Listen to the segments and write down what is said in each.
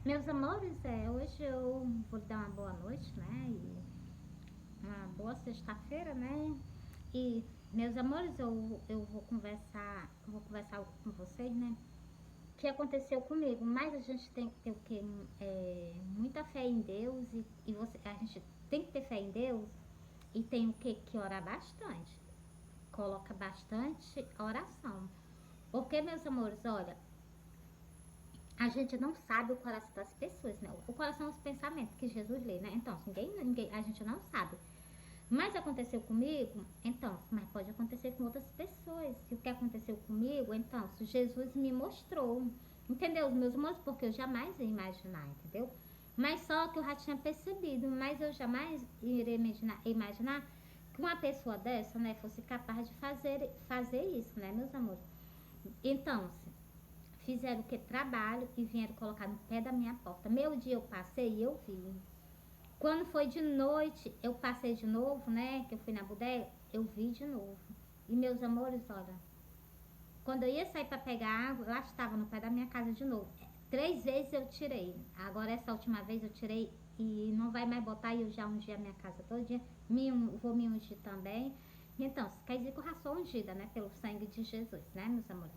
Meus amores, hoje eu vou lhe dar uma boa noite, né? E uma boa sexta-feira, né? E, meus amores, eu vou conversar algo com vocês, né? O que aconteceu comigo, mas a gente tem que ter o quê? Muita fé em Deus a gente tem que ter fé em Deus e tem o que? Que orar bastante. Coloca bastante oração. Porque, meus amores, olha, a gente não sabe o coração das pessoas, né? O coração é os pensamentos que Jesus lê, né? Então, a gente não sabe. Mas aconteceu comigo, então, mas pode acontecer com outras pessoas. E o que aconteceu comigo, então, se Jesus me mostrou, entendeu? Os meus modos, porque eu jamais ia imaginar, entendeu? Mas só que eu já tinha percebido, mas eu jamais iria imaginar que uma pessoa dessa, né, fosse capaz de fazer isso, né, meus amores? Então, fizeram o que? Trabalho e vieram colocar no pé da minha porta. Meu dia eu passei e eu vi. Quando foi de noite, eu passei de novo, né? Que eu fui na bodega, eu vi de novo. E meus amores, olha, quando eu ia sair para pegar água, lá estava no pé da minha casa de novo. 3 vezes eu tirei. Agora essa última vez eu tirei e não vai mais botar. E eu já ungi a minha casa todo dia. Vou me ungir também. Então, quer dizer que eu já sou ungida, né? Pelo sangue de Jesus, né, meus amores?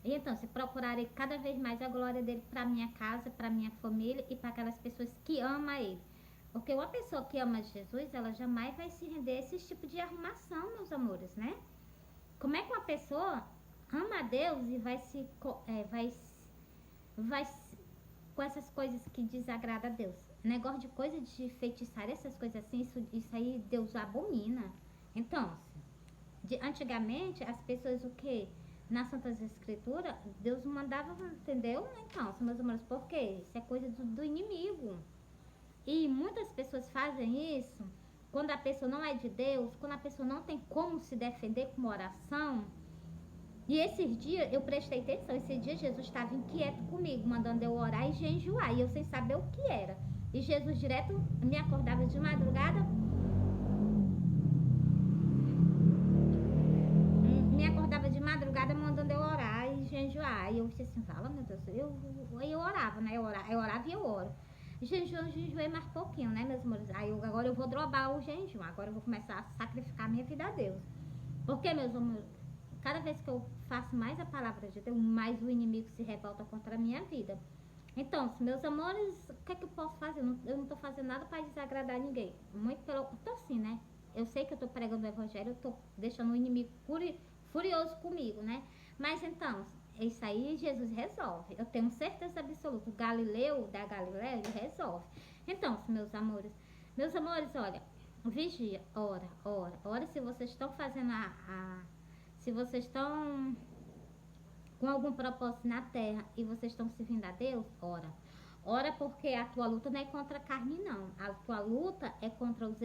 E então, se procurarei cada vez mais a glória dele para minha casa, para minha família e para aquelas pessoas que amam ele. Porque uma pessoa que ama Jesus, ela jamais vai se render a esse tipo de arrumação, meus amores, né? Como é que uma pessoa ama a Deus e vai com essas coisas que desagradam a Deus? Negócio de coisa de feitiçaria, essas coisas assim, isso aí Deus abomina. Então, antigamente, as pessoas o quê? Nas Santas Escrituras, Deus mandava, entendeu? Então, meus amores, por quê? Isso é coisa do inimigo. E muitas pessoas fazem isso quando a pessoa não é de Deus, quando a pessoa não tem como se defender com uma oração. E esses dias eu prestei atenção, esse dia Jesus estava inquieto comigo, mandando eu orar e jejuar, e eu sem saber o que era. E Jesus direto me acordava de madrugada, mandando eu orar e jejuar. E eu disse assim, fala, meu Deus, eu orava, né? Eu orava e eu oro. Jejuei mais pouquinho, né, meus amores? Agora eu vou drobar o jejum. Agora eu vou começar a sacrificar minha vida a Deus. Porque, meus amores, cada vez que eu faço mais a palavra de Deus, mais o inimigo se revolta contra a minha vida. Então, meus amores, o que é que eu posso fazer? Eu não tô fazendo nada para desagradar ninguém. Muito pelo... Tô assim, né? Eu sei que eu tô pregando o evangelho, eu tô deixando o inimigo furioso comigo, né? Mas então, isso aí Jesus resolve. Eu tenho certeza absoluta. O Galileu da Galileia, ele resolve. Então, meus amores, olha, vigia, ora se vocês estão fazendo se vocês estão com algum propósito na terra e vocês estão servindo a Deus, ora. Ora porque a tua luta não é contra a carne, não. A tua luta é contra os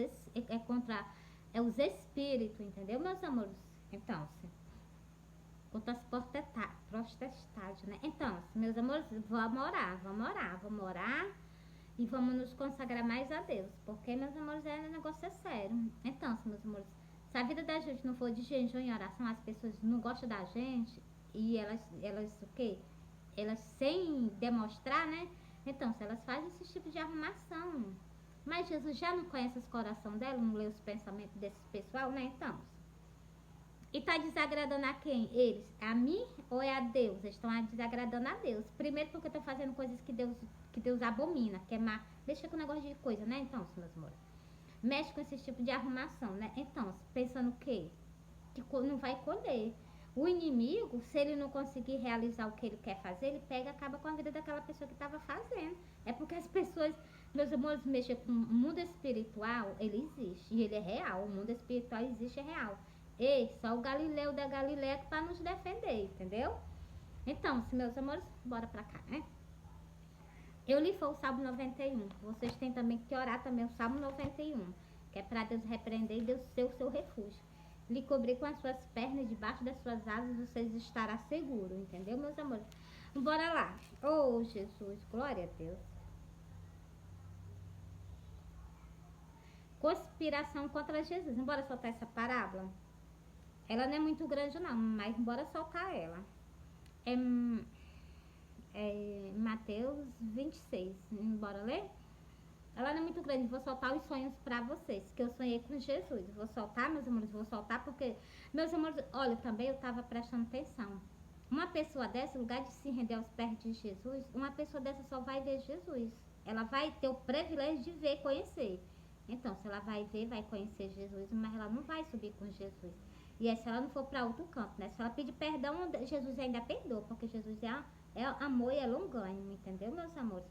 espíritos, entendeu, meus amores? Então, contra as potestades, né? Então, meus amores, vamos orar e vamos nos consagrar mais a Deus. Porque, meus amores, o negócio é sério. Então, meus amores, se a vida da gente não for de jejum e oração, as pessoas não gostam da gente e elas o quê? Elas sem demonstrar, né? Então, se elas fazem esse tipo de arrumação. Mas Jesus já não conhece os coração dela, não lê os pensamentos desse pessoal, né? Então, e tá desagradando a quem? Eles? A mim ou é a Deus? Eles estão desagradando a Deus. Primeiro porque estão fazendo coisas que Deus abomina, que é má. Deixa com o negócio de coisa, né? Então, meus amores. Mexe com esse tipo de arrumação, né? Então, pensando o quê? Que não vai colher. O inimigo, se ele não conseguir realizar o que ele quer fazer, ele pega e acaba com a vida daquela pessoa que estava fazendo. É porque as pessoas, meus amores, mexer com o mundo espiritual, ele existe. E ele é real. O mundo espiritual existe, é real. Ei, só o Galileu da Galileia que para nos defender, entendeu? Então, se meus amores, bora pra cá, né? Eu li foi o Salmo 91. Vocês têm também que orar também o Salmo 91, que é para Deus repreender e Deus ser o seu refúgio. Lhe cobrir com as suas pernas, debaixo das suas asas, vocês estará seguro, entendeu, meus amores? Bora lá. Oh, Jesus, glória a Deus. Conspiração contra Jesus. Bora soltar essa parábola? Ela não é muito grande não, mas bora soltar ela. É Mateus Mateus 26. Bora ler? Ela não é muito grande, vou soltar os sonhos pra vocês, que eu sonhei com Jesus. Vou soltar, meus amores, vou soltar porque, meus amores, olha, também eu tava prestando atenção. Uma pessoa dessa, no lugar de se render aos pés de Jesus, uma pessoa dessa só vai ver Jesus. Ela vai ter o privilégio de ver, conhecer. Então, se ela vai ver, vai conhecer Jesus, mas ela não vai subir com Jesus. E aí, se ela não for para outro canto, né? Se ela pedir perdão, Jesus ainda perdoa, porque Jesus é amor e é longânimo, entendeu, meus amores?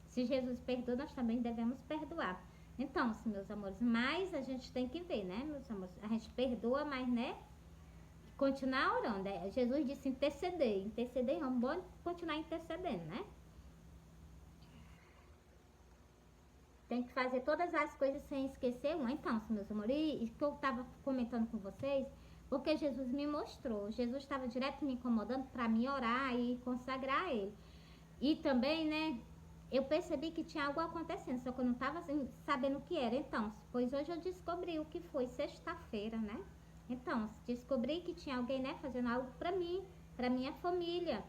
Se Jesus perdoa, nós também devemos perdoar. Então, meus amores, mas a gente tem que ver, né, meus amores? A gente perdoa, mas, né, continuar orando. Jesus disse interceder. Interceder, vamos continuar intercedendo, né? Tem que fazer todas as coisas sem esquecer uma. Então, meus amores, e que eu estava comentando com vocês, porque Jesus me mostrou. Jesus estava direto me incomodando para me orar e consagrar a ele. E também, né, eu percebi que tinha algo acontecendo, só que eu não estava assim, sabendo o que era. Então, pois hoje eu descobri o que foi, sexta-feira, né? Então, descobri que tinha alguém, né, fazendo algo para mim, para minha família.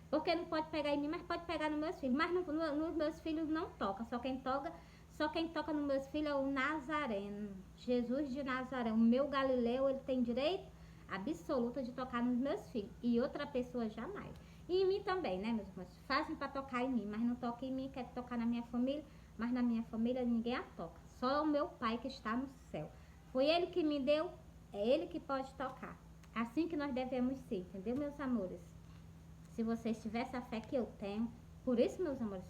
Porque não pode pegar em mim, mas pode pegar nos meus filhos. Mas nos meus filhos não toca, só quem toca nos meus filhos é o Nazareno. Jesus de Nazaré, o meu Galileu, ele tem direito absoluto de tocar nos meus filhos. E outra pessoa jamais. E em mim também, né, meus irmãos? Fazem para tocar em mim, mas não toca em mim, quer tocar na minha família, mas na minha família ninguém a toca. Só o meu pai que está no céu. Foi ele que me deu, é ele que pode tocar. Assim que nós devemos ser, entendeu, meus amores? Se vocês tivessem a fé que eu tenho, por isso, meus amores,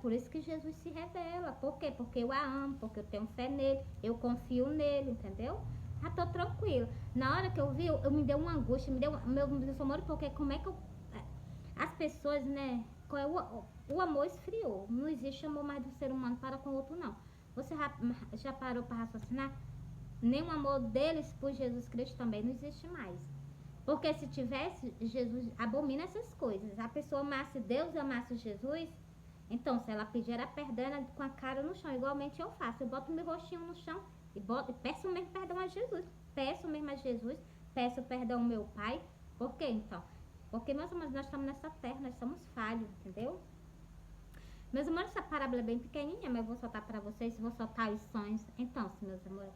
por isso que Jesus se revela. Por quê? Porque eu a amo, porque eu tenho fé nele, eu confio nele, entendeu? Já tô tranquila. Na hora que eu vi, eu me deu uma angústia, meus amores, porque como é que eu... As pessoas, né, o amor esfriou. Não existe amor mais do ser humano para com o outro, não. Você já parou para raciocinar? Nem o amor deles por Jesus Cristo também não existe mais. Porque se tivesse, Jesus abomina essas coisas. A pessoa amasse Deus e amasse Jesus, então se ela pedir a perdão, ela com a cara no chão, igualmente eu faço. Eu boto meu rostinho no chão e peço mesmo perdão a Jesus. Peço mesmo a Jesus, peço perdão ao meu Pai. Por quê, então? Porque, meus amores, nós estamos nessa terra, nós somos falhos, entendeu? Meus amores, essa parábola é bem pequenininha, mas eu vou soltar para vocês, vou soltar os sonhos. Então, meus amores,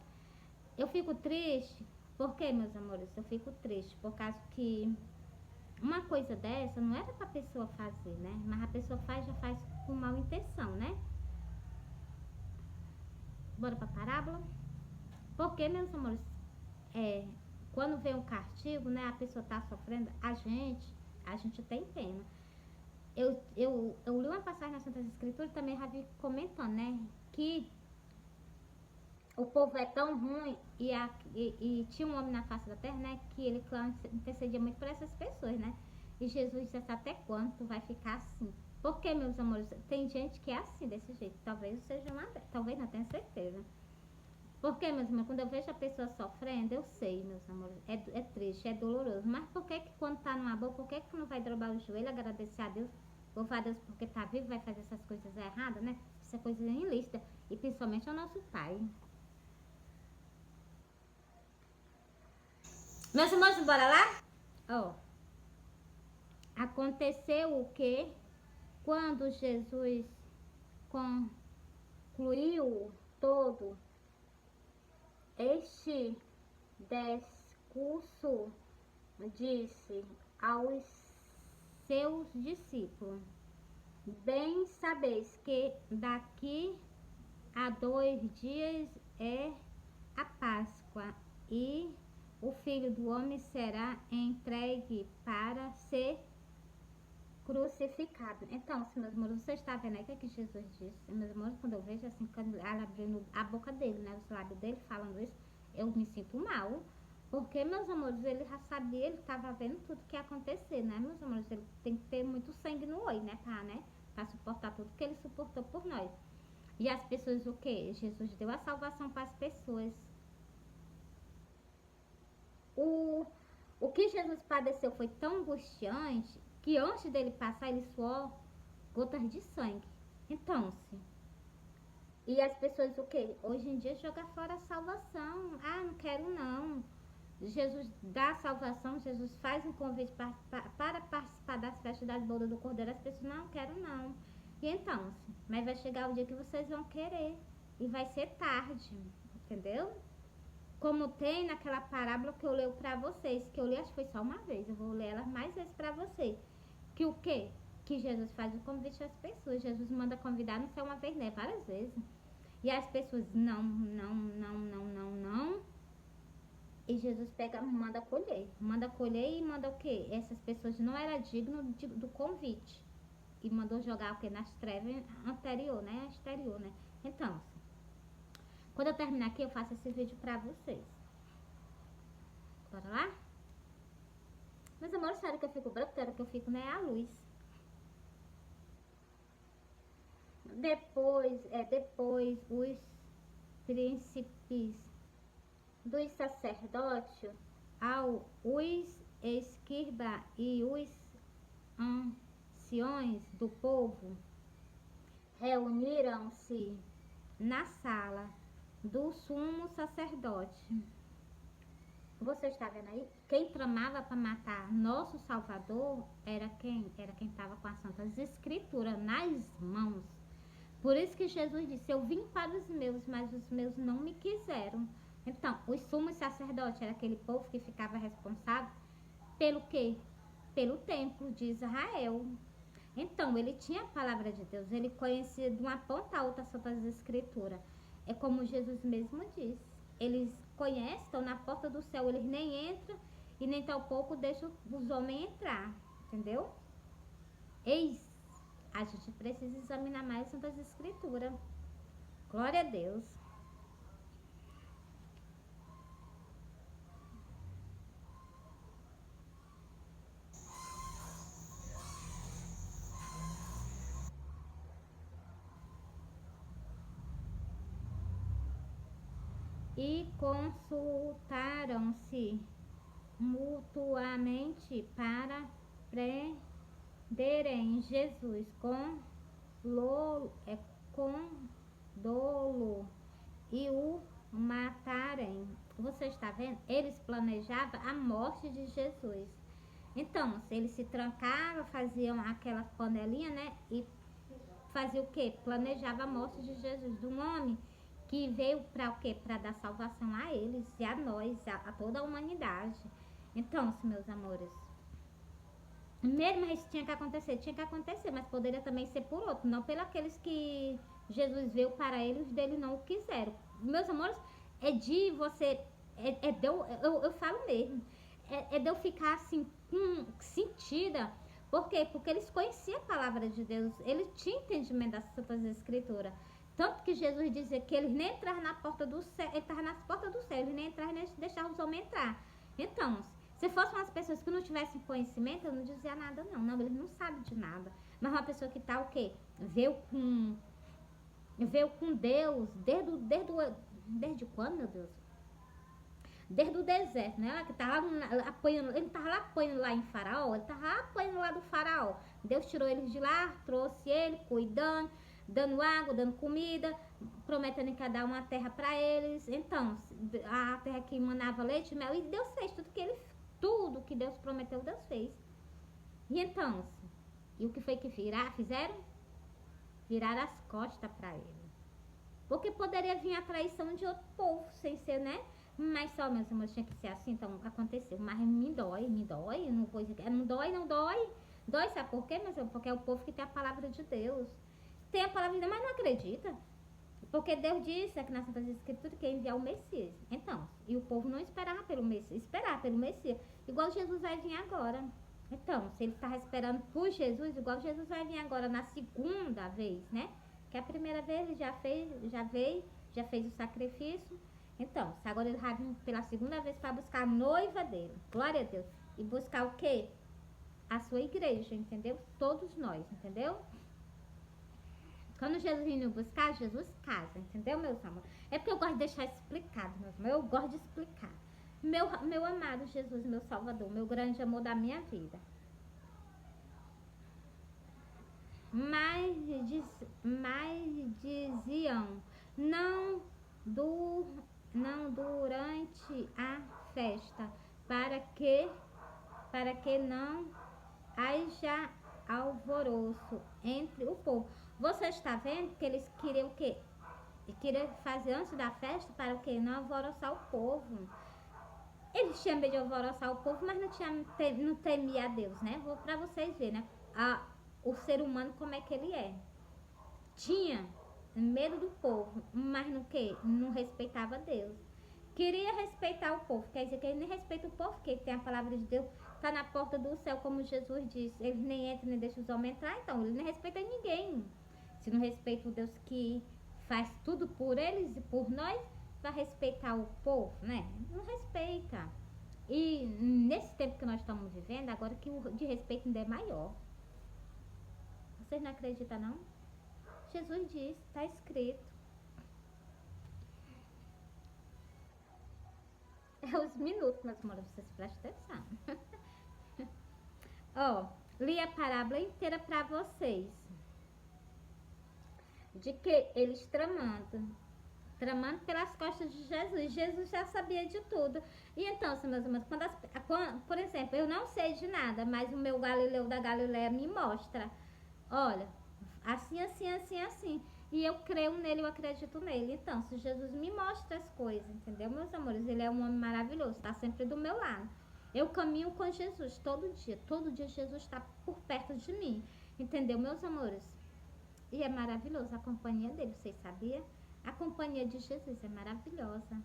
eu fico triste. Por quê, meus amores? Eu fico triste por causa que uma coisa dessa não era pra pessoa fazer, né? Mas a pessoa já faz com mal intenção, né? Bora pra parábola? Porque, meus amores, quando vem o castigo, né? A pessoa tá sofrendo, a gente tem pena. Eu li uma passagem na Santa Escritura e também já vi comentando, né? Que o povo é tão ruim e tinha um homem na face da terra, né? Que ele intercedia muito por essas pessoas, né? E Jesus disse, até quando tu vai ficar assim? Porque, meus amores, tem gente que é assim, desse jeito. Talvez eu seja uma delas, talvez não, tenho certeza. Porque, meus amores, quando eu vejo a pessoa sofrendo, eu sei, meus amores, é triste, é doloroso. Mas por que quando tá numa boa, por que não vai dobrar o joelho, agradecer a Deus, louvar a Deus porque tá vivo, vai fazer essas coisas erradas, né? Isso é coisa ilícita. E principalmente ao nosso Pai. Meus irmãos, bora lá? Ó, aconteceu o que? Quando Jesus concluiu todo este discurso, disse aos seus discípulos, bem sabeis que daqui a 2 dias é a Páscoa e o Filho do Homem será entregue para ser crucificado. Então, meus amores, você está vendo aí o que Jesus disse? Meus amores, quando eu vejo assim, quando ela abrindo a boca dele, né, os lábios dele falando isso, eu me sinto mal. Porque, meus amores, ele já sabia, ele estava vendo tudo que ia acontecer, né, meus amores? Ele tem que ter muito sangue no olho, né, pra suportar tudo que ele suportou por nós. E as pessoas, o que? Jesus deu a salvação para as pessoas. O que Jesus padeceu foi tão angustiante que antes dele passar, ele suou gotas de sangue. Então, e as pessoas o que? Hoje em dia joga fora a salvação. Ah, não quero não. Jesus dá salvação, Jesus faz um convite para participar das festas das bodas do Cordeiro. As pessoas não quero não. E então, mas vai chegar o dia que vocês vão querer e vai ser tarde, entendeu? Como tem naquela parábola que eu leio para vocês, que eu li acho que foi só uma vez, eu vou ler ela mais vezes para vocês. Que o quê? Que Jesus faz o convite às pessoas. Jesus manda convidar não só uma vez, né? Várias vezes. E as pessoas não, não, não, não, não, não. E Jesus pega, manda colher. Manda colher e manda o quê? Essas pessoas não eram dignas do convite. E mandou jogar o quê? Nas trevas anterior, né? Exterior, né? Então, quando eu terminar aqui, eu faço esse vídeo pra vocês. Bora lá? Meus amores, sabe que eu fico branca? Quero que eu fico, né? A luz. Depois os príncipes dos sacerdotes, os escribas e os anciões do povo reuniram-se na sala do sumo sacerdote. Você está vendo aí? Quem tramava para matar nosso Salvador era quem? Era quem estava com as Santas Escrituras nas mãos. Por isso que Jesus disse, eu vim para os meus, mas os meus não me quiseram. Então, os sumos sacerdotes era aquele povo que ficava responsável pelo quê? Pelo templo de Israel. Então, ele tinha a palavra de Deus, ele conhecia de uma ponta a outra as Santas Escrituras. É como Jesus mesmo disse. Eles conhecem, estão na porta do céu, eles nem entram e nem tão pouco deixam os homens entrar, entendeu? Eis, a gente precisa examinar mais as Santas Escrituras. Glória a Deus. E consultaram-se mutuamente para prenderem Jesus com dolo e o matarem. Você está vendo? Eles planejavam a morte de Jesus. Então, se eles se trancavam, faziam aquela panelinha, né? E fazia o quê? Planejava a morte de Jesus, de um homem que veio para o quê? Para dar salvação a eles e a nós, a toda a humanidade. Então, meus amores, mesmo isso tinha que acontecer, mas poderia também ser por outro, não pelos aqueles que Jesus veio para eles, dele não o quiseram. Meus amores, é de você, eu falo mesmo, é de eu ficar assim, sentida. Por quê? Porque eles conheciam a palavra de Deus, eles tinham entendimento das Santas Escrituras. Tanto que Jesus dizia que eles nem entravam na porta do céu, ele estava nas portas do céu, eles nem entravam nem deixavam os homens entrar. Então, se fossem umas pessoas que não tivessem conhecimento, eu não dizia nada não. Não, eles não sabem de nada. Mas uma pessoa que está o quê? Veio com Deus desde quando, meu Deus? Desde o deserto, né? Ela que tava apanhando, ele estava lá apanhando lá em Faraó, ele estava apanhando lá do Faraó. Deus tirou eles de lá, trouxe ele, cuidando, dando água, dando comida, prometendo que ia dar uma terra para eles. Então, a terra que manava leite e mel, e Deus fez tudo que Deus prometeu, Deus fez. E então, e o que foi que fizeram? Viraram as costas para ele. Porque poderia vir a traição de outro povo, sem ser, né? Mas só, meus irmãos, tinha que ser assim, então aconteceu. Mas me dói, não vou dizer, não dói, não dói. Dói, sabe por quê, meus irmãos? Porque é o povo que tem a palavra de Deus. Tem a palavra de Deus, mas não acredita. Porque Deus disse aqui nas Santas Escrituras que ia enviar o Messias. Então, e o povo não esperava pelo Messias, esperava pelo Messias. Igual Jesus vai vir agora. Então, se ele estava esperando por Jesus, igual Jesus vai vir agora na segunda vez, né? Que a primeira vez ele já fez o sacrifício. Então, se agora ele vai vir pela segunda vez para buscar a noiva dele. Glória a Deus. E buscar o quê? A sua igreja, entendeu? Todos nós, entendeu? Quando Jesus vem buscar, Jesus casa, entendeu, meus amores? É porque eu gosto de deixar explicado, meus amores. Eu gosto de explicar. Meu amado Jesus, meu Salvador, meu grande amor da minha vida. Mas diziam, não durante a festa, para que não haja alvoroço entre o povo. Você está vendo que eles queriam o quê? E queriam fazer antes da festa para o quê? Não alvoroçar o povo. Eles tinham medo de alvoroçar o povo, mas não temia a Deus, né? Vou para vocês verem, né? O ser humano como é que ele é. Tinha medo do povo, mas no quê? Não respeitava Deus. Queria respeitar o povo, quer dizer que ele nem respeita o povo, porque tem a palavra de Deus, está na porta do céu, como Jesus disse. Ele nem entra nem deixa os homens entrar, então ele nem respeita ninguém. Se não respeita o Deus que faz tudo por eles e por nós, vai respeitar o povo, né? Não respeita. E nesse tempo que nós estamos vivendo, agora que o de respeito ainda é maior. Vocês não acreditam, não? Jesus disse, está escrito. É os minutos, meus amores, vocês prestem atenção. Ó, li a parábola inteira para vocês. De que eles tramando pelas costas de Jesus. Jesus já sabia de tudo. E então, meus irmãos, por exemplo, eu não sei de nada, mas o meu Galileu da Galileia me mostra. Olha, assim, assim, assim, assim. E eu creio nele, eu acredito nele. Então, se Jesus me mostra as coisas, entendeu, meus amores? Ele é um homem maravilhoso, está sempre do meu lado. Eu caminho com Jesus todo dia Jesus está por perto de mim, entendeu, meus amores? E é maravilhoso a companhia dele, vocês sabiam? A companhia de Jesus é maravilhosa.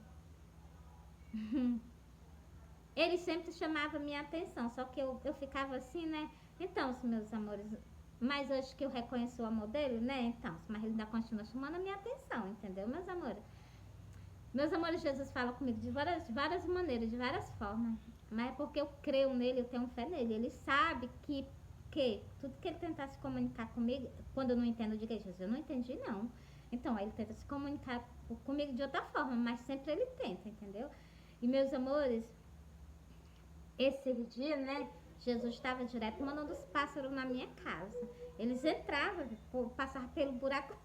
Ele sempre chamava minha atenção, só que eu ficava assim, né? Então, meus amores, mas hoje que eu reconheço o amor dele, né? Então, mas ele ainda continua chamando a minha atenção, entendeu, meus amores? Meus amores, Jesus fala comigo de várias maneiras, de várias formas. Mas é porque eu creio nele, eu tenho fé nele. Ele sabe que tudo que ele tentar se comunicar comigo, quando eu não entendo, eu digo, Jesus, eu não entendi, não. Então, aí ele tenta se comunicar comigo de outra forma, mas sempre ele tenta, entendeu? E, meus amores, esse dia, né, Jesus estava direto mandando os pássaros na minha casa. Eles entravam, passavam pelo buraco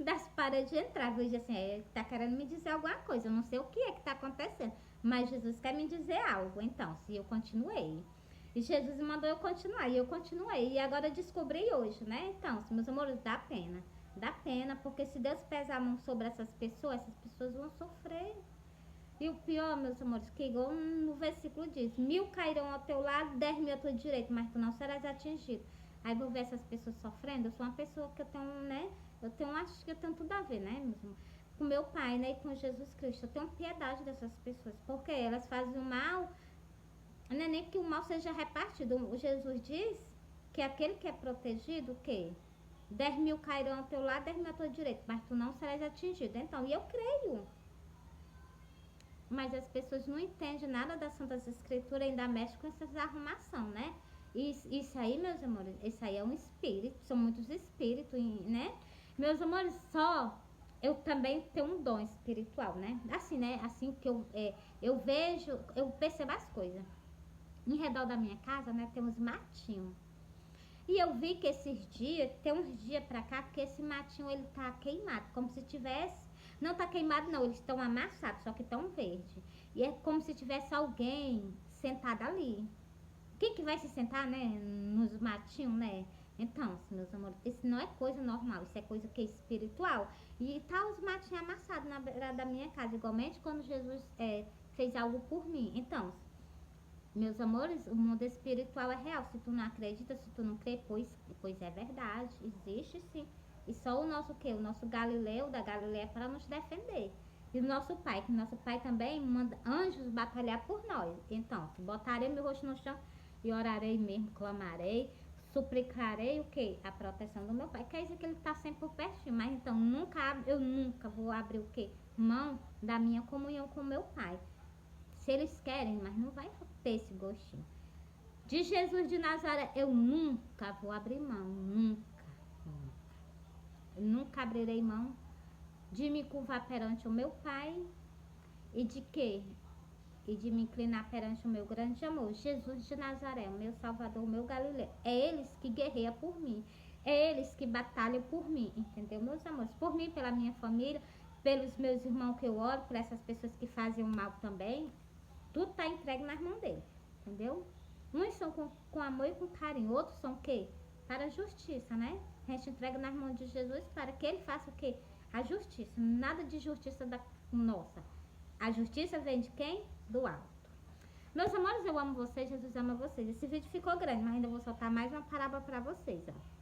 das paredes e entravam. Eu disse assim, ele está querendo me dizer alguma coisa, eu não sei o que é que está acontecendo, mas Jesus quer me dizer algo. Então, se eu continuei. E Jesus mandou eu continuar, e eu continuei. E agora eu descobri hoje, né? Então, meus amores, dá pena. Dá pena, porque se Deus pesar a mão sobre essas pessoas vão sofrer. E o pior, meus amores, que igual no versículo diz, 1000 cairão ao teu lado, 10.000 à tua direita, mas tu não serás atingido. Aí vou ver essas pessoas sofrendo. Eu sou uma pessoa que eu tenho, né? Acho que eu tenho tudo a ver, né, meus amores? Com meu pai, né, e com Jesus Cristo. Eu tenho piedade dessas pessoas, porque elas fazem o mal. Não é nem que o mal seja repartido. O Jesus diz que aquele que é protegido, o quê? 10.000 cairão ao teu lado, 10.000 à tua direita, mas tu não serás atingido. Então, e eu creio. Mas as pessoas não entendem nada das Santas Escrituras, ainda mexem com essas arrumação, né? Isso aí, meus amores, isso aí é um espírito, são muitos espíritos, né? Meus amores, eu também tenho um dom espiritual, né? Assim, né? Assim que eu vejo, eu percebo as coisas. Em redor da minha casa, né, tem uns matinhos. E eu vi que esses dias, tem uns dias pra cá, que esse matinho, ele tá queimado, como se tivesse... Não tá queimado não, eles estão amassados, só que estão verde. E é como se tivesse alguém sentado ali. Quem que vai se sentar, né, nos matinhos, né? Então, meus amores, isso não é coisa normal, isso é coisa que é espiritual. E tá os matinhos amassados na beira da minha casa, igualmente quando Jesus fez algo por mim. Então, meus amores, o mundo espiritual é real. Se tu não acredita, se tu não crê, pois é verdade. Existe sim. E só o nosso o nosso Galileu da Galileia para nos defender. E o nosso Pai, que nosso Pai também manda anjos batalhar por nós. Então, botarei meu rosto no chão e orarei mesmo, clamarei, suplicarei o quê? A proteção do meu Pai. Quer dizer que ele está sempre por pertinho. Mas então, eu nunca vou abrir o quê? Mão da minha comunhão com o meu Pai. Se eles querem, mas não vai ter esse gostinho. De Jesus de Nazaré, eu nunca vou abrir mão, nunca. Eu nunca abrirei mão de me curvar perante o meu Pai e de quê? E de me inclinar perante o meu grande amor, Jesus de Nazaré, o meu Salvador, o meu Galileu. É eles que guerreiam por mim, é eles que batalham por mim, entendeu, meus amores? Por mim, pela minha família, pelos meus irmãos que eu oro, por essas pessoas que fazem o mal também. Tudo está entregue nas mãos dele, entendeu? Uns são com amor e com carinho, outros são o quê? Para a justiça, né? A gente entrega nas mãos de Jesus para que ele faça o quê? A justiça. Nada de justiça da nossa. A justiça vem de quem? Do alto. Meus amores, eu amo vocês, Jesus ama vocês. Esse vídeo ficou grande, mas ainda vou soltar mais uma parábola para vocês, ó.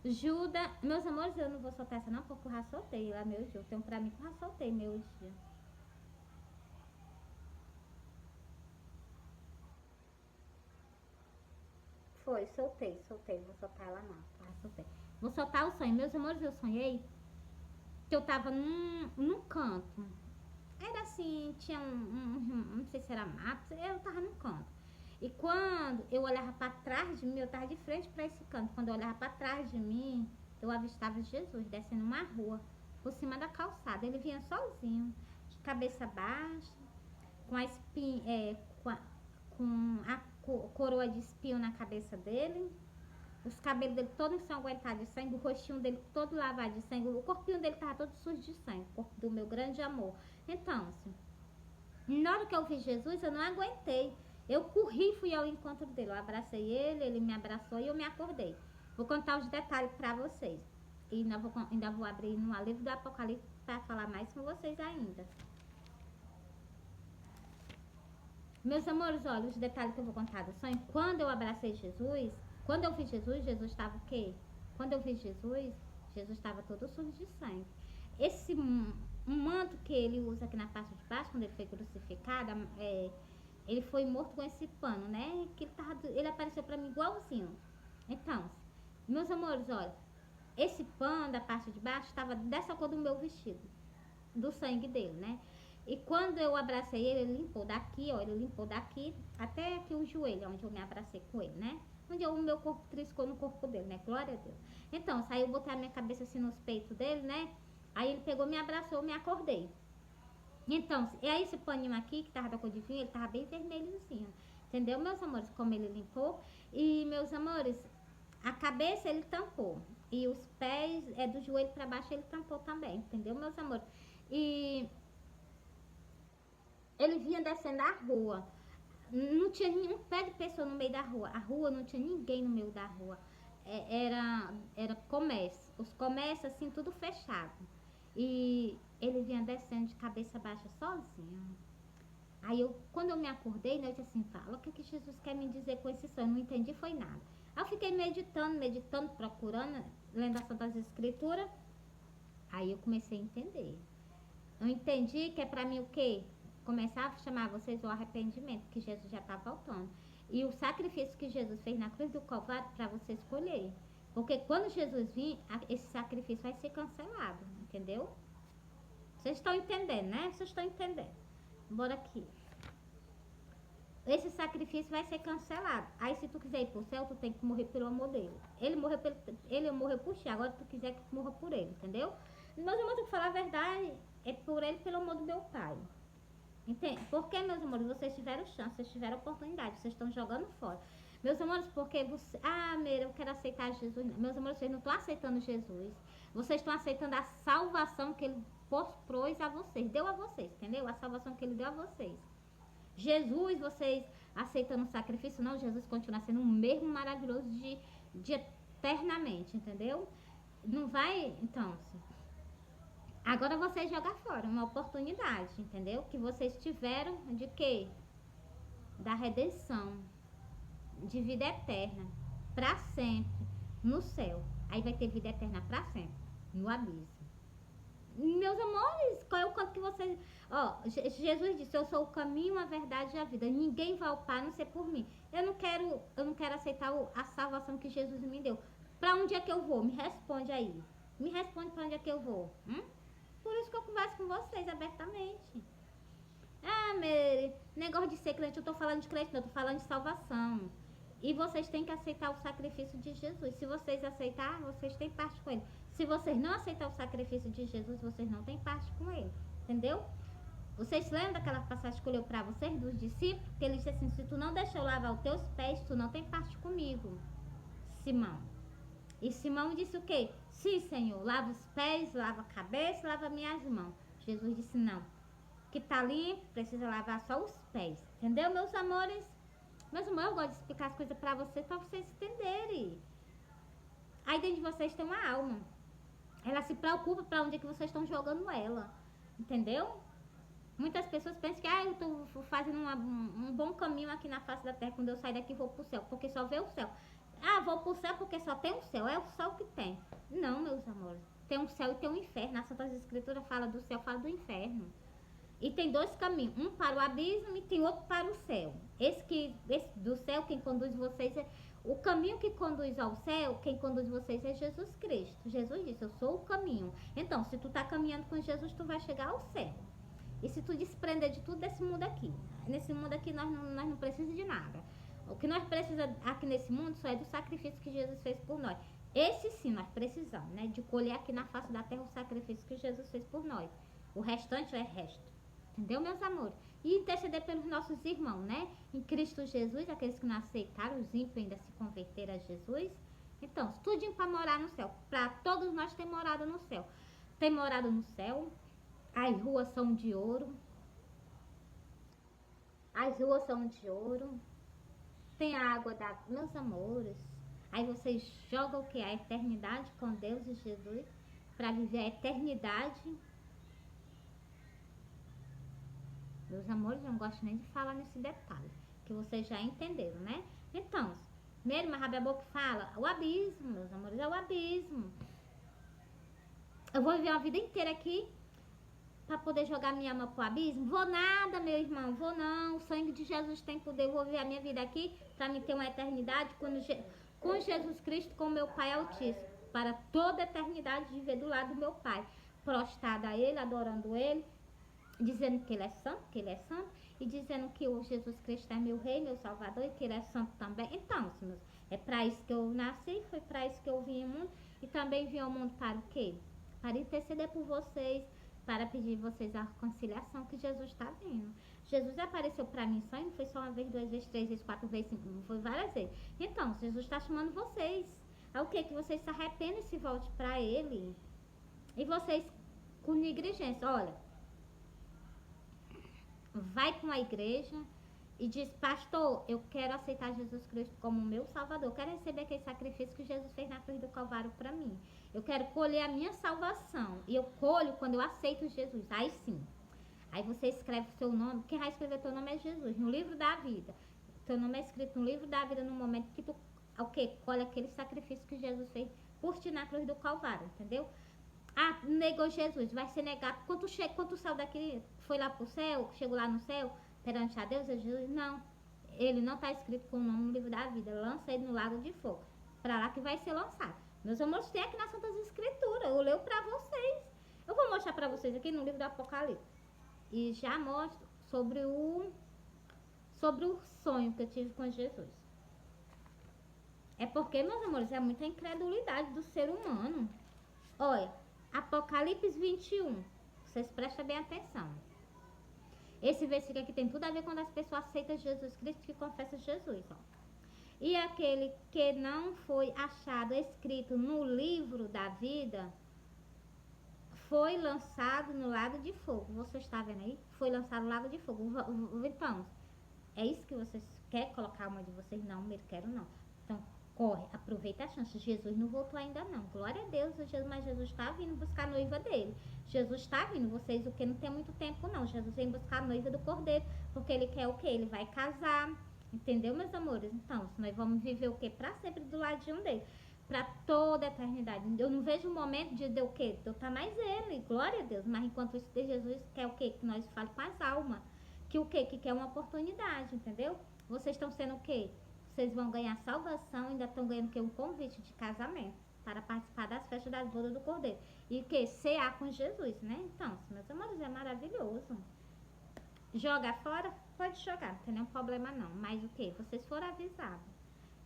Judas, meus amores, eu não vou soltar essa não, porque eu já soltei lá meu dia. Tem um pra mim que eu já soltei meu dia. Foi, soltei, vou soltar ela não, tá? Soltei. Vou soltar o sonho. Meus amores, eu sonhei que eu tava num canto. Era assim, tinha não sei se era mato, eu tava num canto. E quando eu olhava pra trás de mim, eu tava de frente pra esse canto. Quando eu olhava pra trás de mim, eu avistava Jesus descendo uma rua, por cima da calçada. Ele vinha sozinho, de cabeça baixa, com a espinha, com a coroa de espinho na cabeça dele, os cabelos dele todos ensanguentados de sangue, o rostinho dele todo lavado de sangue, o corpinho dele tava todo sujo de sangue, o corpo do meu grande amor. Então, assim, na hora que eu vi Jesus, eu não aguentei. Eu corri e fui ao encontro dele. Eu abracei ele, ele me abraçou e eu me acordei. Vou contar os detalhes para vocês. E ainda vou abrir no livro do Apocalipse para falar mais com vocês ainda. Meus amores, olha, os detalhes que eu vou contar do sonho. Quando eu abracei Jesus, quando eu vi Jesus, Jesus estava o quê? Quando eu vi Jesus, Jesus estava todo sujo de sangue. Esse manto que ele usa aqui na parte de baixo, quando ele foi crucificado, ele foi morto com esse pano, né? Que ele apareceu pra mim igualzinho. Então, meus amores, olha, esse pano da parte de baixo estava dessa cor do meu vestido, do sangue dele, né? E quando eu abracei ele, ele limpou daqui, ó, ele limpou daqui até aqui o joelho, onde eu me abracei com ele, né? Onde o meu corpo triscou no corpo dele, né? Glória a Deus. Então, aí eu botei a minha cabeça assim nos peitos dele, né? Aí ele pegou, me abraçou, eu me acordei. Então, e aí esse paninho aqui, que tava da cor de vinho, ele tava bem vermelhozinho. Entendeu, meus amores? Como ele limpou. E, meus amores, a cabeça ele tampou. E os pés, do joelho pra baixo, ele tampou também. Entendeu, meus amores? E ele vinha descendo a rua. Não tinha nenhum pé de pessoa no meio da rua. A rua não tinha ninguém no meio da rua. Era comércio. Os comércios, assim, tudo fechado. E ele vinha descendo de cabeça baixa sozinho. Aí quando eu me acordei, né, eu disse assim, fala, o que Jesus quer me dizer com esse sonho? Não entendi, foi nada. Aí eu fiquei meditando, procurando, lendo as Santas Escrituras. Aí eu comecei a entender. Eu entendi que é pra mim o quê? Começar a chamar vocês ao arrependimento, que Jesus já está voltando. E o sacrifício que Jesus fez na cruz do Calvário para você escolher. Porque quando Jesus vir, esse sacrifício vai ser cancelado, entendeu? Vocês estão entendendo, né? Vocês estão entendendo. Bora aqui. Esse sacrifício vai ser cancelado. Aí se tu quiser ir pro céu, tu tem que morrer pelo amor dele. Ele morreu por ti, agora tu quiser que tu morra por ele, entendeu? Meus irmãos, eu falar a verdade, é por ele, pelo amor do meu pai. Entende? Porque, meus amores, vocês tiveram chance, vocês tiveram oportunidade, vocês estão jogando fora. Meus amores, porque você... Ah, Meira, eu quero aceitar Jesus. Meus amores, vocês não estão aceitando Jesus. Vocês estão aceitando a salvação que ele propôs a vocês, deu a vocês, entendeu? A salvação que ele deu a vocês. Jesus, vocês aceitando o sacrifício, não, Jesus continua sendo o mesmo maravilhoso de eternamente, entendeu? Não vai, então, agora vocês jogam fora uma oportunidade, entendeu? Que vocês tiveram de quê? Da redenção, de vida eterna, pra sempre, no céu. Aí vai ter vida eterna pra sempre, no abismo. Meus amores, qual é o canto que vocês... Ó, Jesus disse, eu sou o caminho, a verdade e a vida. Ninguém vai ao Pai a não ser por mim. Eu não quero aceitar a salvação que Jesus me deu. Pra onde é que eu vou? Me responde aí. Me responde pra onde é que eu vou. Por isso que eu converso com vocês abertamente. Ah, Mary, negócio de ser crente, eu tô falando de crente, não, eu tô falando de salvação. E vocês têm que aceitar o sacrifício de Jesus. Se vocês aceitar, vocês têm parte com ele. Se vocês não aceitar o sacrifício de Jesus, vocês não têm parte com ele. Entendeu? Vocês lembram daquela passagem que eu li pra vocês, dos discípulos? Que ele disse assim, se tu não deixa eu lavar os teus pés, tu não tem parte comigo, Simão. E Simão disse o quê? Sim, Senhor, lava os pés, lava a cabeça, lava minhas mãos. Jesus disse não. Que tá limpo, precisa lavar só os pés. Entendeu, meus amores? Meus amores, eu gosto de explicar as coisas pra vocês entenderem. Aí dentro de vocês tem uma alma. Ela se preocupa pra onde é que vocês estão jogando ela. Entendeu? Muitas pessoas pensam que eu tô fazendo um bom caminho aqui na face da terra. Quando eu sair daqui, vou pro céu, porque só vê o céu. Vou pro céu porque só tem o céu. É o céu que tem. Não, meus amores. Tem um céu e tem um inferno. A Santa Escritura fala do céu, fala do inferno. E tem dois caminhos, um para o abismo e tem outro para o céu. Esse do céu, quem conduz vocês o caminho que conduz ao céu, quem conduz vocês é Jesus Cristo. Jesus disse, eu sou o caminho. Então, se tu tá caminhando com Jesus, tu vai chegar ao céu. E se tu desprender de tudo desse mundo aqui, nesse mundo aqui nós não precisamos de nada. O que nós precisamos aqui nesse mundo só é do sacrifício que Jesus fez por nós. Esse sim nós precisamos, né? De colher aqui na face da terra o sacrifício que Jesus fez por nós. O restante é resto. Entendeu, meus amores? E interceder pelos nossos irmãos, né? Em Cristo Jesus, aqueles que não aceitaram, os ímpios ainda se converteram a Jesus. Então, tudinho para morar no céu. Para todos nós ter morada no céu. Tem morada no céu. As ruas são de ouro. As ruas são de ouro. Tem a água da... Meus amores. Aí vocês jogam o que? A eternidade com Deus e Jesus. Para viver a eternidade. Meus amores, eu não gosto nem de falar nesse detalhe, que vocês já entenderam, né? Então, primeiro, mas abre a boca e fala, o abismo, meus amores, é o abismo. Eu vou viver uma vida inteira aqui para poder jogar minha alma pro abismo? Vou nada, meu irmão, vou não. O sangue de Jesus tem poder, eu vou viver a minha vida aqui para me ter uma eternidade com Jesus Cristo, com meu Pai Altíssimo, para toda a eternidade viver do lado do meu Pai, prostrada a Ele, adorando Ele, dizendo que Ele é santo, e dizendo que o Jesus Cristo é meu Rei, meu Salvador, e que Ele é santo também. Então, senhores, é para isso que eu nasci, foi para isso que eu vim ao mundo, e também vim ao mundo para o quê? Para interceder por vocês, para pedir vocês a reconciliação que Jesus está vindo. Jesus apareceu para mim só, não foi só uma vez, duas vezes, três vezes, quatro vezes, cinco, foi várias vezes. Então, Jesus está chamando vocês. É o quê? Que vocês se arrependem e se volte para Ele. E vocês, com negligência, olha, vai para uma igreja e diz, pastor, eu quero aceitar Jesus Cristo como meu Salvador, eu quero receber aquele sacrifício que Jesus fez na cruz do Calvário para mim, eu quero colher a minha salvação, e eu colho quando eu aceito Jesus, aí sim, aí você escreve o seu nome, quem vai escrever teu nome é Jesus, no livro da vida, teu nome é escrito no livro da vida no momento que tu, colhe aquele sacrifício que Jesus fez por ti na cruz do Calvário, entendeu? Negou Jesus, vai ser negado. Quando tu saiu daqui, foi lá pro céu, chegou lá no céu, perante a Deus, Jesus, não. Ele não está escrito com o nome no livro da vida. Lança ele no lago de fogo. Para lá que vai ser lançado. Meus amores, tem aqui nas Santas Escrituras. Eu leio para vocês. Eu vou mostrar para vocês aqui no livro do Apocalipse. E já mostro sobre o sonho que eu tive com Jesus. É porque, meus amores, é muita incredulidade do ser humano. Olha, Apocalipse 21. Vocês prestem bem atenção. Esse versículo aqui tem tudo a ver quando as pessoas aceitam Jesus Cristo, que confessam Jesus, ó. E aquele que não foi achado escrito no livro da vida foi lançado no lago de fogo. Você está vendo aí? Foi lançado no lago de fogo. Então, é isso que vocês querem colocar uma de vocês? Não, eu quero não. Então, corre, aproveita a chance. Jesus não voltou ainda não. Glória a Deus, mas Jesus está vindo buscar a noiva dele. Jesus está vindo. Vocês, o que não tem muito tempo não. Jesus vem buscar a noiva do Cordeiro, porque ele quer o quê? Ele vai casar. Entendeu, meus amores? Então, nós vamos viver o quê? Para sempre do ladinho dele. Para toda a eternidade. Eu não vejo um momento de o quê? De eu estar mais ele. Glória a Deus. Mas enquanto isso, Jesus quer o quê? Que nós falemos com as almas. Que o quê? Que quer uma oportunidade, entendeu? Vocês estão sendo o quê? Vocês vão ganhar salvação, ainda estão ganhando que um convite de casamento para participar das festas das bodas do Cordeiro. E o que? Cear com Jesus, né? Então, meus amores, é maravilhoso. Joga fora? Pode jogar, não tem nenhum problema não. Mas o que? Vocês foram avisados.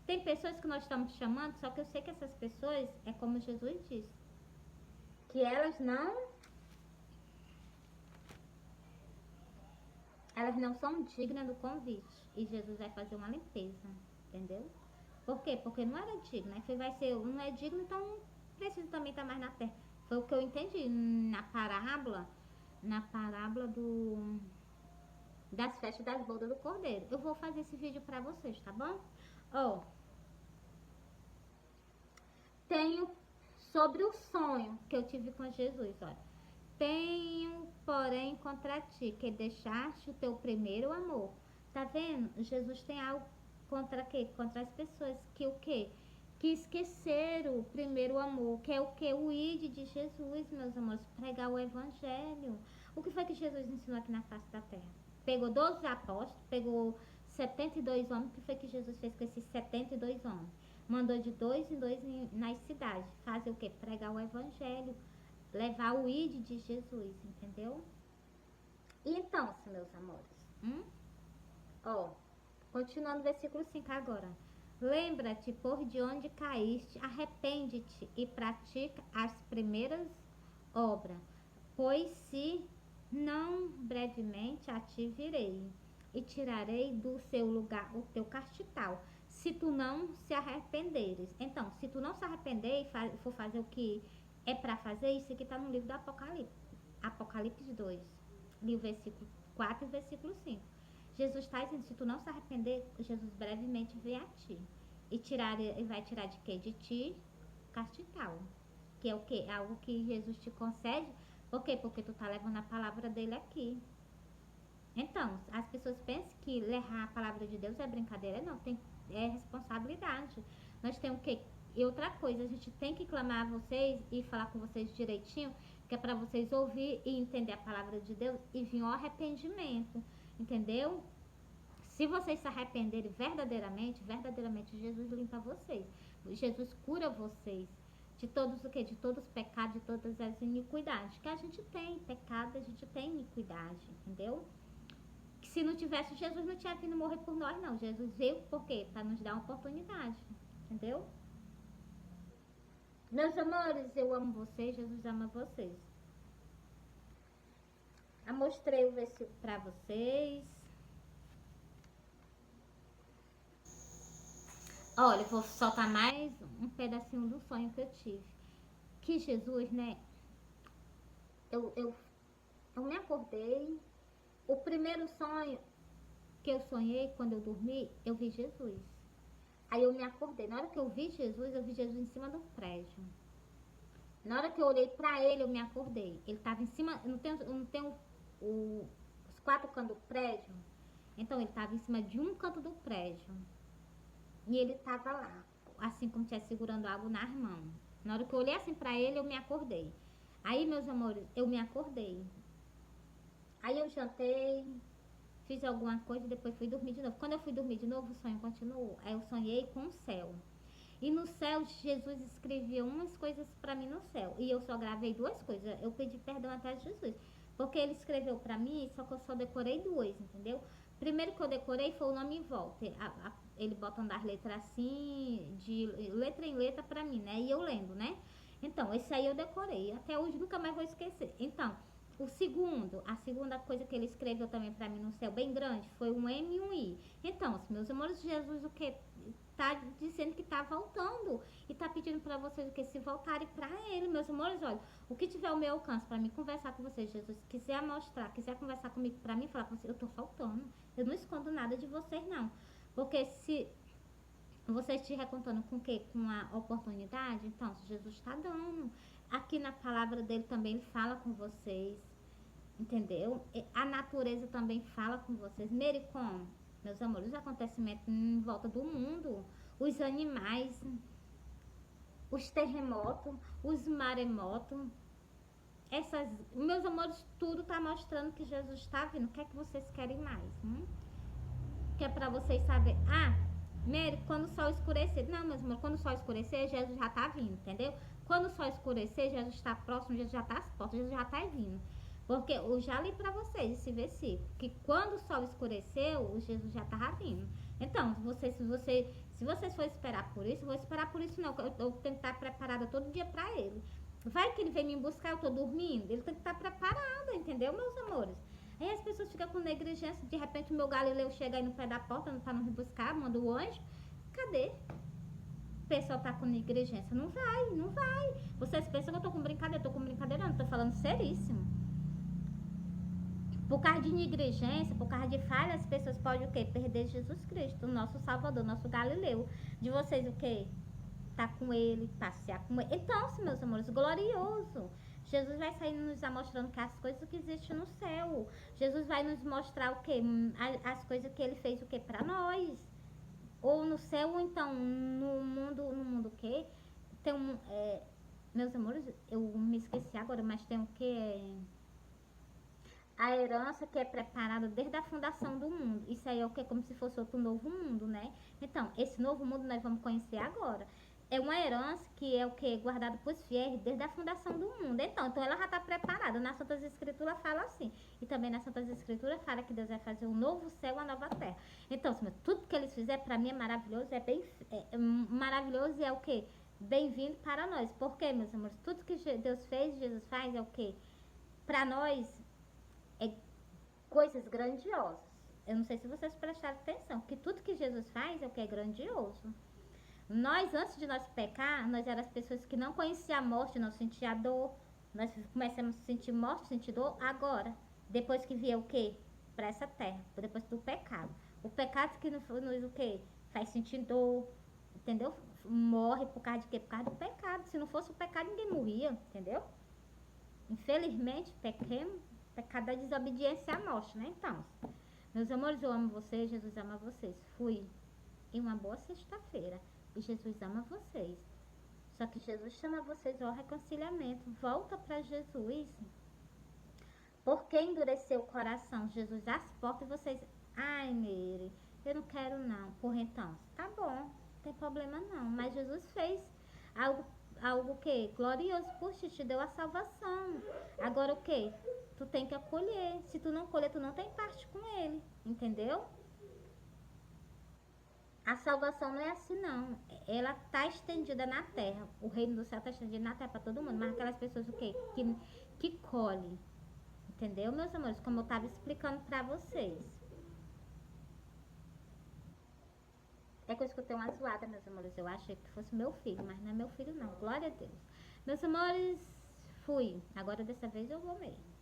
Tem pessoas que nós estamos chamando, só que eu sei que essas pessoas, é como Jesus disse, que elas não são dignas do convite. E Jesus vai fazer uma limpeza, entendeu? Por quê? Porque não era digno, né? Não é digno, então precisa também estar mais na terra. Foi o que eu entendi na parábola, na parábola das festas das bodas do Cordeiro. Eu vou fazer esse vídeo pra vocês, tá bom? Ó, tenho sobre o sonho que eu tive com Jesus, olha. Tenho, porém, contra ti, que deixaste o teu primeiro amor. Tá vendo? Jesus tem algo contra quê? Contra as pessoas que o quê? Que esqueceram o primeiro amor, que é o quê? O ide de Jesus, meus amores, pregar o evangelho. O que foi que Jesus ensinou aqui na face da terra? Pegou 12 apóstolos, pegou 72 homens. O que foi que Jesus fez com esses 72 homens? Mandou de dois em dois nas cidades. Fazer o quê? Pregar o evangelho. Levar o id de Jesus, entendeu? Então, meus amores. Ó, continuando o versículo 5 agora. Lembra-te por de onde caíste, arrepende-te e pratica as primeiras obras. Pois se não brevemente a ti virei e tirarei do seu lugar o teu castital, se tu não se arrependeres. Então, se tu não se arrepender e for fazer o que é para fazer, isso aqui está no livro do Apocalipse. Apocalipse 2, li o versículo 4 e o versículo 5. Jesus está dizendo, se tu não se arrepender, Jesus brevemente vem a ti. E vai tirar de quê? De ti, castigal. Que é o quê? É algo que Jesus te concede. Por quê? Porque tu tá levando a palavra dele aqui. Então, as pessoas pensam que levar a palavra de Deus é brincadeira. Não, é responsabilidade. Nós temos que... E outra coisa, a gente tem que clamar a vocês e falar com vocês direitinho, que é para vocês ouvir e entender a palavra de Deus e vir ao arrependimento. Entendeu? Se vocês se arrependerem verdadeiramente, Jesus limpa vocês. Jesus cura vocês de todos o quê? De todos os pecados, de todas as iniquidades. Que a gente tem pecado, a gente tem iniquidade, entendeu? Que se não tivesse, Jesus não tinha vindo morrer por nós, não. Jesus veio por quê? Para nos dar uma oportunidade, entendeu? Meus amores, eu amo vocês, Jesus ama vocês. Eu mostrei o versículo para vocês. Olha, eu vou soltar mais um pedacinho do sonho que eu tive. Que Jesus, né? Eu me acordei. O primeiro sonho que eu sonhei quando eu dormi, eu vi Jesus. Aí eu me acordei. Na hora que eu vi Jesus em cima do prédio. Na hora que eu olhei pra ele, eu me acordei. Ele tava em cima, não tem os 4 cantos do prédio. Então ele tava em cima de um canto do prédio. E ele tava lá, assim como estivesse segurando algo nas mãos. Na hora que eu olhei assim pra ele, eu me acordei. Aí, meus amores, eu me acordei. Aí eu jantei, fiz alguma coisa e depois fui dormir de novo. Quando eu fui dormir de novo, o sonho continuou. Aí eu sonhei com o céu. E no céu, Jesus escrevia umas coisas pra mim no céu. E eu só gravei 2 coisas. Eu pedi perdão até a Jesus. Porque ele escreveu pra mim, só que eu só decorei 2, entendeu? Primeiro que eu decorei foi o nome em volta. Ele botando as letras assim, de letra em letra pra mim, né? E eu lendo, né? Então, esse aí eu decorei. Até hoje nunca mais vou esquecer. Então, a segunda coisa que ele escreveu também pra mim no céu, bem grande, foi um M e um I. Então, meus amores, Jesus o que? Tá dizendo que tá voltando. E tá pedindo pra vocês o que? Se voltarem pra ele, meus amores, olha. O que tiver ao meu alcance pra mim conversar com vocês, Jesus, quiser mostrar, quiser conversar comigo pra mim, falar com vocês, eu tô faltando. Eu não escondo nada de vocês, não. Porque se você estiver contando com o quê? Com a oportunidade, então, se Jesus está dando. Aqui na palavra dele também ele fala com vocês, entendeu? A natureza também fala com vocês. Mericom, meus amores, os acontecimentos em volta do mundo, os animais, os terremotos, os maremotos, meus amores, tudo está mostrando que Jesus está vindo. O que é que vocês querem mais? Que é para vocês saberem. Mary, quando o sol escurecer. Não, meus amores, quando o sol escurecer, Jesus já está vindo, entendeu? Quando o sol escurecer, Jesus está próximo, Jesus já está às portas, Jesus já está vindo. Porque eu já li para vocês esse versículo, que quando o sol escureceu, o Jesus já estava vindo. Então, se vocês forem esperar por isso, eu vou esperar por isso não, eu tenho que estar preparada todo dia para ele. Vai que ele vem me buscar, eu tô dormindo, ele tem que estar preparado, entendeu, meus amores? Aí as pessoas ficam com negligência, de repente o meu Galileu chega aí no pé da porta, não tá nos buscar, manda o anjo, cadê? O pessoal tá com negligência, não vai. Vocês pensam que eu tô com brincadeira, não, tô falando seríssimo. Por causa de negligência, por causa de falha, as pessoas podem o quê? Perder Jesus Cristo, o nosso Salvador, nosso Galileu. De vocês o quê? Tá com ele, passear com ele. Então, meus amores, glorioso. Jesus vai sair nos mostrando que as coisas que existem no céu. Jesus vai nos mostrar o quê? As coisas que ele fez o quê? Para nós. Ou no céu, ou então no mundo o quê? Tem um, meus amores, eu me esqueci agora, mas tem o quê? A herança que é preparada desde a fundação do mundo. Isso aí é o que? Como se fosse outro novo mundo, né? Então, esse novo mundo nós vamos conhecer agora. É uma herança que é o que? Guardado para os fiéis desde a fundação do mundo. Então ela já está preparada. Nas Santas Escrituras fala assim. E também nas Santas Escrituras fala que Deus vai fazer um novo céu e uma nova terra. Então, tudo que eles fizeram para mim é maravilhoso, maravilhoso e é o que? Bem-vindo para nós. Por quê, meus amores? Tudo que Deus fez, Jesus faz é o que? Para nós é coisas grandiosas. Eu não sei se vocês prestaram atenção, que tudo que Jesus faz é o que é grandioso. Nós, antes de nós pecar, nós éramos pessoas que não conheciam a morte, não sentia a dor. Nós começamos a sentir morte, sentir dor agora. Depois que vier o quê? Para essa terra, depois do pecado. O pecado que nos o quê? Faz sentir dor, entendeu? Morre por causa de quê? Por causa do pecado. Se não fosse o pecado, ninguém morria, entendeu? Infelizmente, pequemos, pecado da desobediência à morte, né? Então, meus amores, eu amo vocês, Jesus ama vocês. Fui em uma boa sexta-feira e Jesus ama vocês. Só que Jesus chama vocês ao reconciliamento. Volta para Jesus. Porque endureceu o coração? Jesus as portas e vocês... Ai, Meire, eu não quero não. Porra, então, tá bom, não tem problema não. Mas Jesus fez algo que? Glorioso por ti, te deu a salvação. Agora o que? Tu tem que acolher. Se tu não acolher, tu não tem parte com ele. Entendeu? A salvação não é assim não. Ela tá estendida na terra. O reino do céu tá estendido na terra para todo mundo. Mas aquelas pessoas o quê? Que colhem. Entendeu, meus amores? Como eu tava explicando pra vocês. É que eu escutei uma zoada, meus amores. Eu achei que fosse meu filho, mas não é meu filho não. Glória a Deus. Meus amores, fui. Agora dessa vez eu vou mesmo.